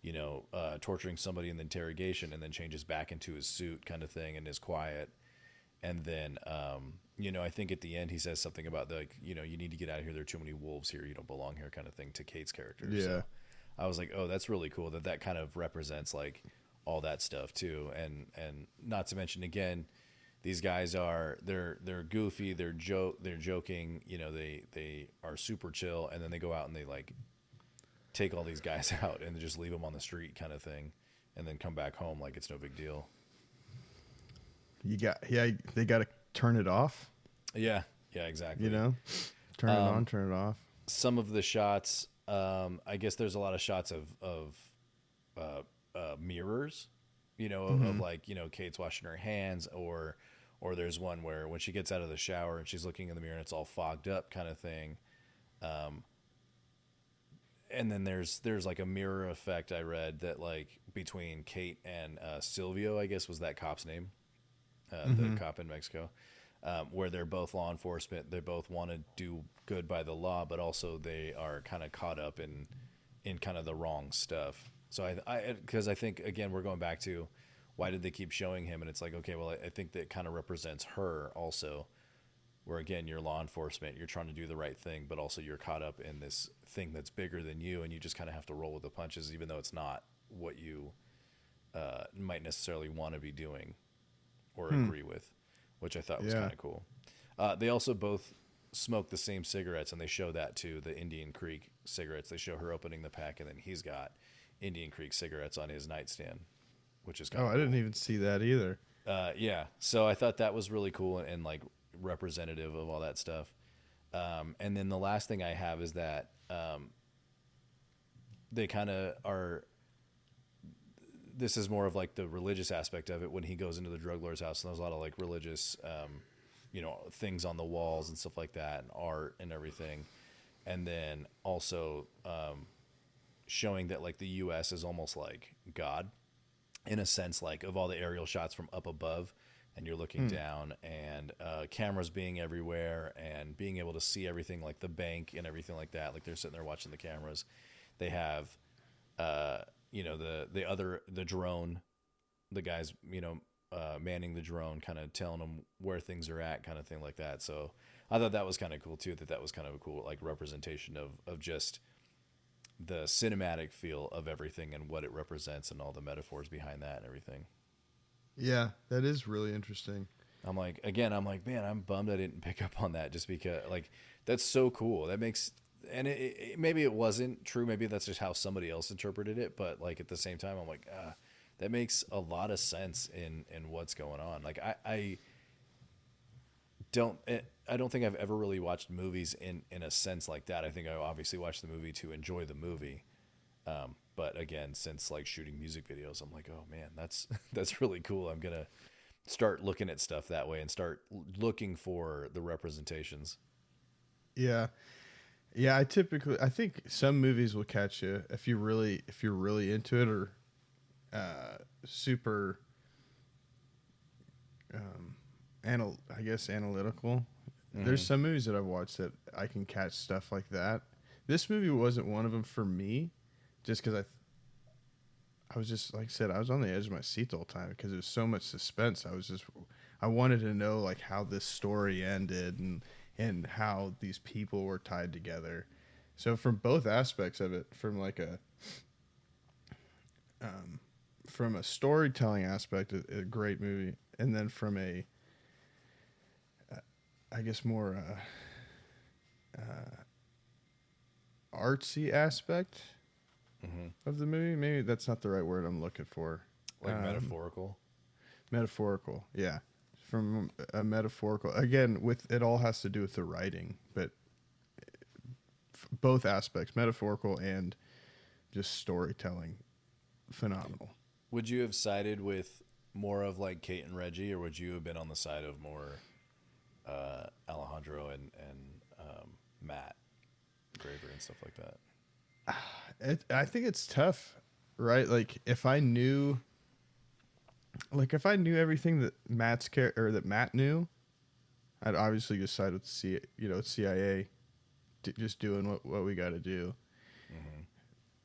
you know, torturing somebody in the interrogation, and then changes back into his suit kind of thing and is quiet. And then, you know, I think at the end he says something about like, you know, you need to get out of here. There are too many wolves here. You don't belong here, kind of thing, to Kate's character. Yeah. So I was like, oh, that's really cool that kind of represents like all that stuff too. And not to mention, again, these guys they're goofy. They're joking. You know, they are super chill. And then they go out and they like take all these guys out and just leave them on the street kind of thing. And then come back home like it's no big deal. They got to turn it off. Yeah, exactly. You know, turn it on, turn it off. Some of the shots, I guess there's a lot of shots of mirrors, you know, of like, you know, Kate's washing her hands, or there's one where when she gets out of the shower and she's looking in the mirror and it's all fogged up kind of thing. And then there's like a mirror effect I read that like between Kate and Silvio, I guess was that cop's name. The cop in Mexico, where they're both law enforcement. They both want to do good by the law, but also they are kind of caught up in kind of the wrong stuff. So because I think, again, we're going back to why did they keep showing him? And it's like, okay, well, I think that kind of represents her also, where again, you're law enforcement, you're trying to do the right thing, but also you're caught up in this thing that's bigger than you, and you just kind of have to roll with the punches, even though it's not what you might necessarily want to be doing or agree with, which I thought was kind of cool. They also both smoke the same cigarettes, and they show that too, the Indian Creek cigarettes. They show her opening the pack, and then he's got Indian Creek cigarettes on his nightstand, which is kind of I didn't even see that either. Yeah, so I thought that was really cool and like representative of all that stuff. And then the last thing I have is that they kind of are. This is more of like the religious aspect of it when he goes into the drug lord's house, and there's a lot of like religious, you know, things on the walls and stuff like that, and art and everything. And then also showing that like the U.S. is almost like God in a sense, like of all the aerial shots from up above, and you're looking down, and cameras being everywhere and being able to see everything, like the bank and everything like that. Like they're sitting there watching the cameras. They have, you know, the drone, the guys, you know, manning the drone, kind of telling them where things are at, kind of thing like that. So I thought that was kind of cool too. That was kind of a cool like representation of just the cinematic feel of everything and what it represents and all the metaphors behind that and everything. Yeah, that is really interesting. I'm like, man, I'm bummed I didn't pick up on that just because, like, that's so cool. That makes, and maybe it wasn't true. Maybe that's just how somebody else interpreted it. But like at the same time, I'm like, that makes a lot of sense in what's going on. Like don't, I don't think I've ever really watched movies in a sense like that. I think I obviously watched the movie to enjoy the movie. But again, since like shooting music videos, I'm like, oh man, that's really cool. I'm gonna start looking at stuff that way and start looking for the representations. Yeah. Yeah, I think some movies will catch you if you're really into it, or super I guess analytical. There's some movies that I've watched that I can catch stuff like that. This movie wasn't one of them for me, just because I was just, like I said, I was on the edge of my seat the whole time because there's so much suspense. I wanted to know like how this story ended and how these people were tied together. So from both aspects of it, from a storytelling aspect, a great movie, and then from a I guess more artsy aspect of the movie. Maybe that's not the right word I'm looking for. Like metaphorical. Metaphorical, yeah. From a metaphorical, again, with it all has to do with the writing, but both aspects, metaphorical and just storytelling, phenomenal. Would you have sided with more of like Kate and Reggie, or would you have been on the side of more Alejandro and Matt Graver and stuff like that? I think it's tough, right? Like if I knew everything that that Matt knew, I'd obviously just side with CIA, just doing what we got to do.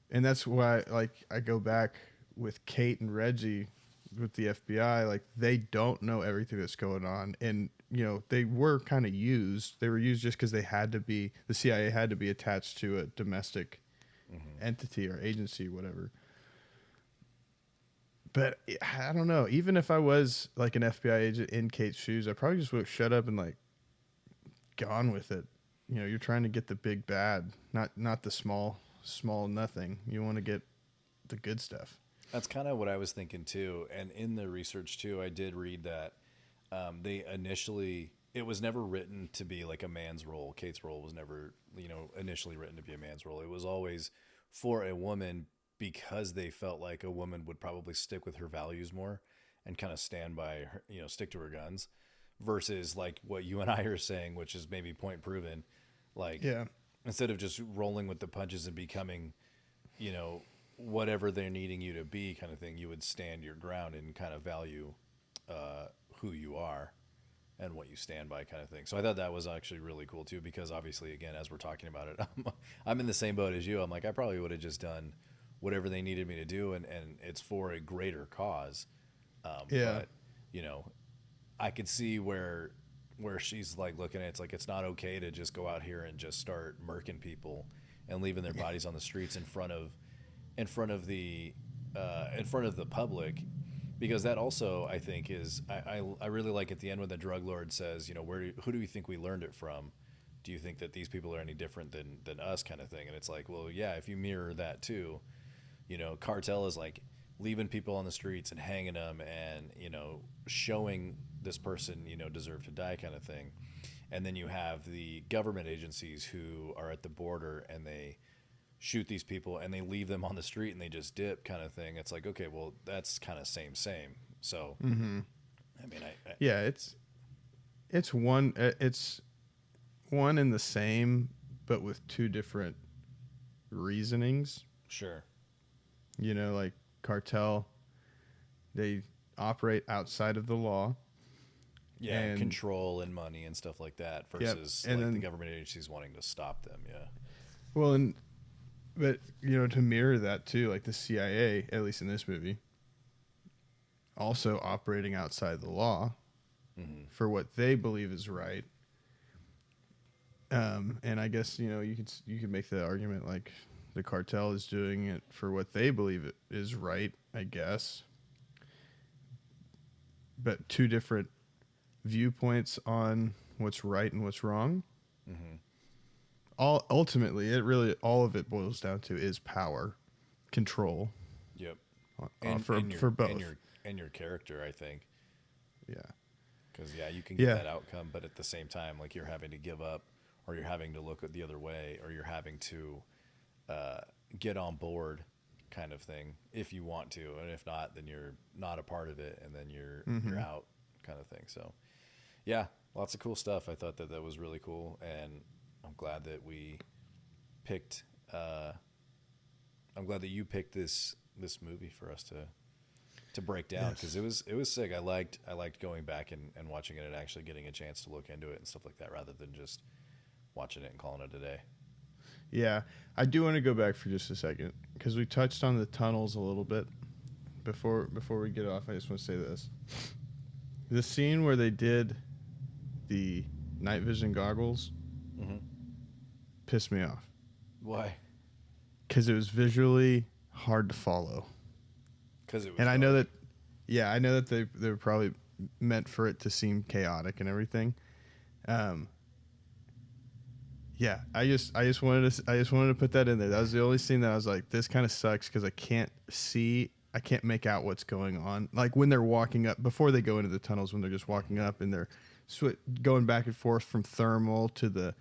And that's why, like, I go back with Kate and Reggie with the FBI. Like, they don't know everything that's going on, and they were kind of used. They were used just because the CIA had to be attached to a domestic entity or agency, whatever. But I don't know. Even if I was like an FBI agent in Kate's shoes, I probably just would have shut up and like gone with it. You're trying to get the big bad, not the small nothing. You want to get the good stuff. That's kind of what I was thinking too. And in the research too, I did read that it was never written to be like a man's role. Kate's role was never, initially written to be a man's role. It was always for a woman, because they felt like a woman would probably stick with her values more and kind of stand by her, stick to her guns, versus like what you and I are saying, which is maybe point proven. Like, yeah, instead of just rolling with the punches and becoming, whatever they're needing you to be kind of thing, you would stand your ground and kind of value who you are and what you stand by kind of thing. So I thought that was actually really cool too, because obviously, again, as we're talking about it, I'm in the same boat as you. I'm like, I probably would have just done whatever they needed me to do, and it's for a greater cause. But I could see where she's like looking at it's like, it's not okay to just go out here and just start murking people and leaving their bodies on the streets in front of the public, because that also, I think, is I really like at the end when the drug lord says, who do you think we learned it from? Do you think that these people are any different than us, kind of thing? And it's like, well, yeah, if you mirror that too, cartel is like leaving people on the streets and hanging them and, showing this person, deserve to die kind of thing. And then you have the government agencies who are at the border and they shoot these people and they leave them on the street and they just dip kind of thing. It's like, okay, well, that's kind of same. So, I mean, yeah, it's one and the same, but with two different reasonings. Sure. Like cartel, they operate outside of the law. Yeah, and control and money and stuff like that, versus and like then the government agencies wanting to stop them. Yeah. Well, but to mirror that too, like the CIA, at least in this movie, also operating outside the law for what they believe is right. And I guess you could make the argument like the cartel is doing it for what they believe it is right, I guess. But two different viewpoints on what's right and what's wrong. All ultimately, it really all of it boils down to is power, control. Yep. For both. And your character, I think. Yeah. Because you can get that outcome, but at the same time, like you're having to give up, or you're having to look at the other way, or you're having to get on board, kind of thing, if you want to, and if not, then you're not a part of it, and then you're out, kind of thing. So, yeah, lots of cool stuff. I thought that was really cool, and I'm glad that we picked. I'm glad that you picked this movie for us to break down, because it was sick. I liked going back and watching it and actually getting a chance to look into it and stuff like that, rather than just watching it and calling it a day. Yeah, I do want to go back for just a second, because we touched on the tunnels a little bit before we get off. I just want to say this: the scene where they did the night vision goggles pissed me off. Why? Because it was visually hard to follow. Because it was. And I know that, I know that they were probably meant for it to seem chaotic and everything. Yeah, I just wanted to put that in there. That was the only scene that I was like, this kind of sucks, because I can't make out what's going on. Like when they're walking up, before they go into the tunnels, when they're just walking up and they're going back and forth from thermal to the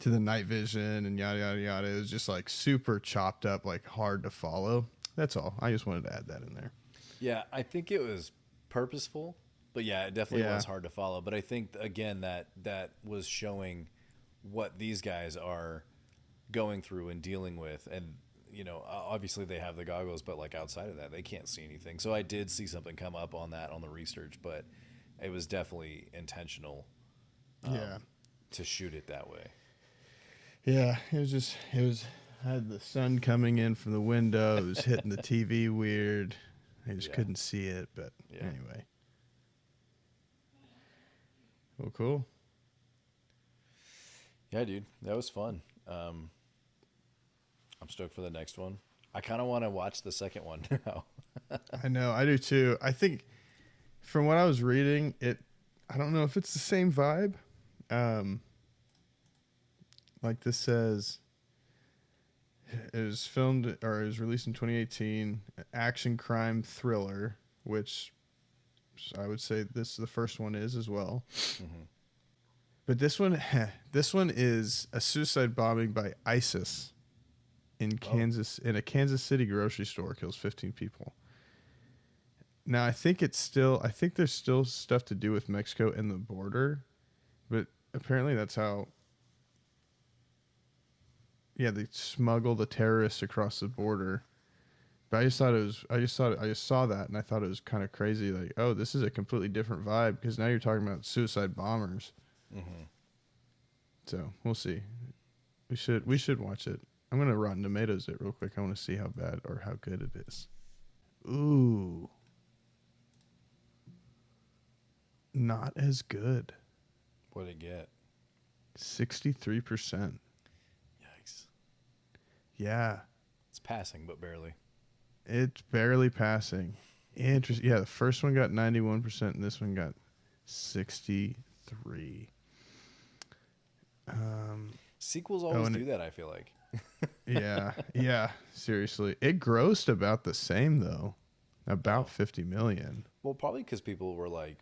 night vision and yada yada yada. It was just like super chopped up, like hard to follow. That's all. I just wanted to add that in there. Yeah, I think it was purposeful, but it definitely was hard to follow. But I think again that was showing what these guys are going through and dealing with, and obviously they have the goggles, but like outside of that, they can't see anything. So I did see something come up on that on the research, but it was definitely intentional. To shoot it that way. Yeah, I had the sun coming in from the window. It was hitting the TV weird. I just couldn't see it, but anyway. Well, cool. Yeah, dude, that was fun. I'm stoked for the next one. I kind of want to watch the second one now. I know, I do too. I think from what I was reading, I don't know if it's the same vibe. Like this says, it was filmed, or it was released in 2018, action crime thriller, which I would say the first one is as well. But this one is a suicide bombing by ISIS in Kansas, in a Kansas City grocery store, kills 15 people. Now I think there's still stuff to do with Mexico and the border, but apparently that's how. Yeah, they smuggle the terrorists across the border. But I just saw that and I thought it was kind of crazy. Like, oh, this is a completely different vibe, because now you're talking about suicide bombers. So we'll see. We should watch it. I'm gonna Rotten Tomatoes it real quick. I want to see how bad or how good it is. Ooh, not as good. What'd it get? 63%. Yikes. Yeah. It's passing, but barely. It's barely passing. Interesting. Yeah, the first one got 91%, and this one got 63. Sequels always do that, I feel like. yeah. Seriously, it grossed about the same though, about 50 million. Well, probably because people were like,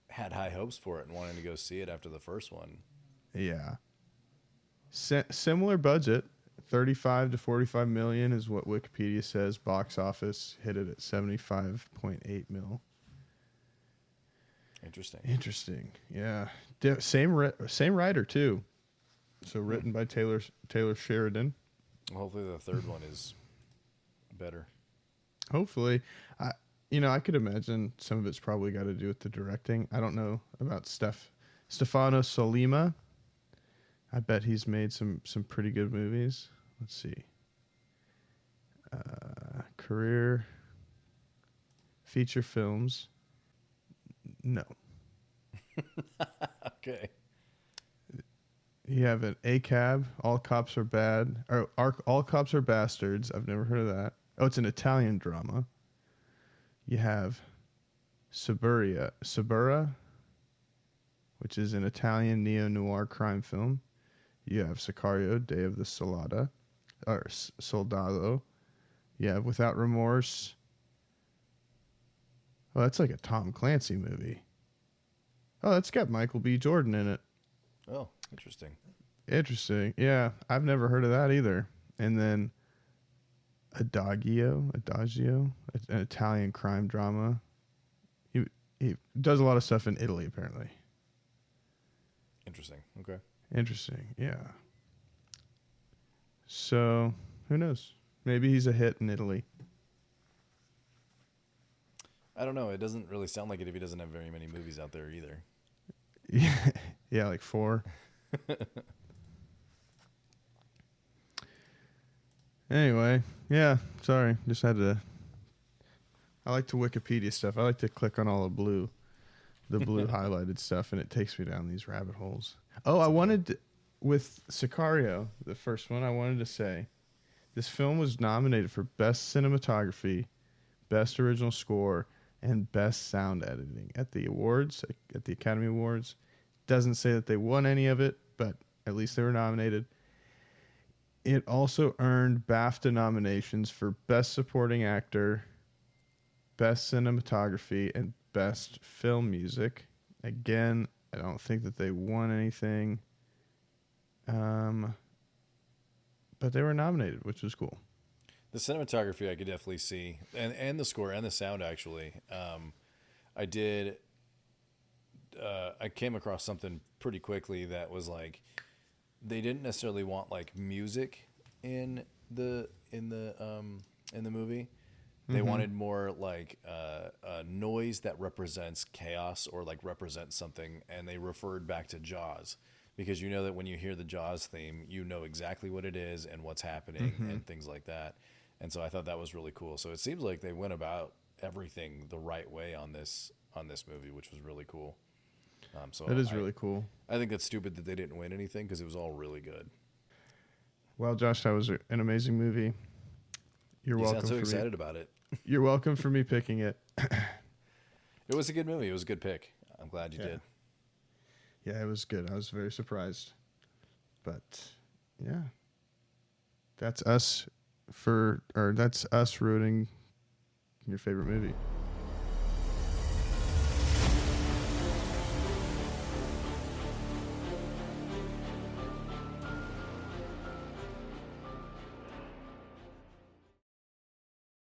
had high hopes for it and wanted to go see it after the first one. Yeah. Similar budget, 35 to 45 million is what Wikipedia says. Box office hit it at 75.8 mil. Interesting. Yeah. Same writer too. So written by Taylor Sheridan. Well, hopefully the third one is better. Hopefully. I could imagine some of it's probably got to do with the directing. I don't know about Stefano Sollima. I bet he's made some pretty good movies. Let's see. Career feature films. No. Okay. You have an ACAB, All Cops Are Bad, or All Cops Are Bastards. I've never heard of that. Oh, it's an Italian drama. You have Suburra, which is an Italian neo-noir crime film. You have Sicario, Day of the Soldado. You have Without Remorse. Oh, that's like a Tom Clancy movie. Oh, that's got Michael B. Jordan in it. Oh, interesting. Interesting. Yeah, I've never heard of that either. And then Adagio, an Italian crime drama. He does a lot of stuff in Italy, apparently. Interesting. Okay. Interesting. Yeah. So, who knows? Maybe he's a hit in Italy. I don't know. It doesn't really sound like it if he doesn't have very many movies out there either. Yeah, like 4. Anyway, yeah, sorry. Just had to. I like to Wikipedia stuff. I like to click on all the blue highlighted stuff, and it takes me down these rabbit holes. Oh, I wanted to, with Sicario, the first one, I wanted to say this film was nominated for Best Cinematography, Best Original Score, and Best Sound Editing at the awards, at the Academy Awards. Doesn't say that they won any of it, but at least they were nominated. It also earned BAFTA nominations for Best Supporting Actor, Best Cinematography, and Best Film Music. Again, I don't think that they won anything. But they were nominated, which was cool. The cinematography I could definitely see, and the score and the sound actually. I did. I came across something pretty quickly that was like, they didn't necessarily want like music in the movie. They wanted more like noise that represents chaos or like represents something, and they referred back to Jaws, because you know that when you hear the Jaws theme, you know exactly what it is and what's happening and things like that. And so I thought that was really cool. So it seems like they went about everything the right way on this movie, which was really cool. So That is really cool. I think that's stupid that they didn't win anything because it was all really good. Well, Josh, that was an amazing movie. You're You welcome. sound so excited about it. You're welcome for me picking it. It was a good movie. It was a good pick. I'm glad you did. Yeah, it was good. I was very surprised. But yeah. That's us rooting your favorite movie.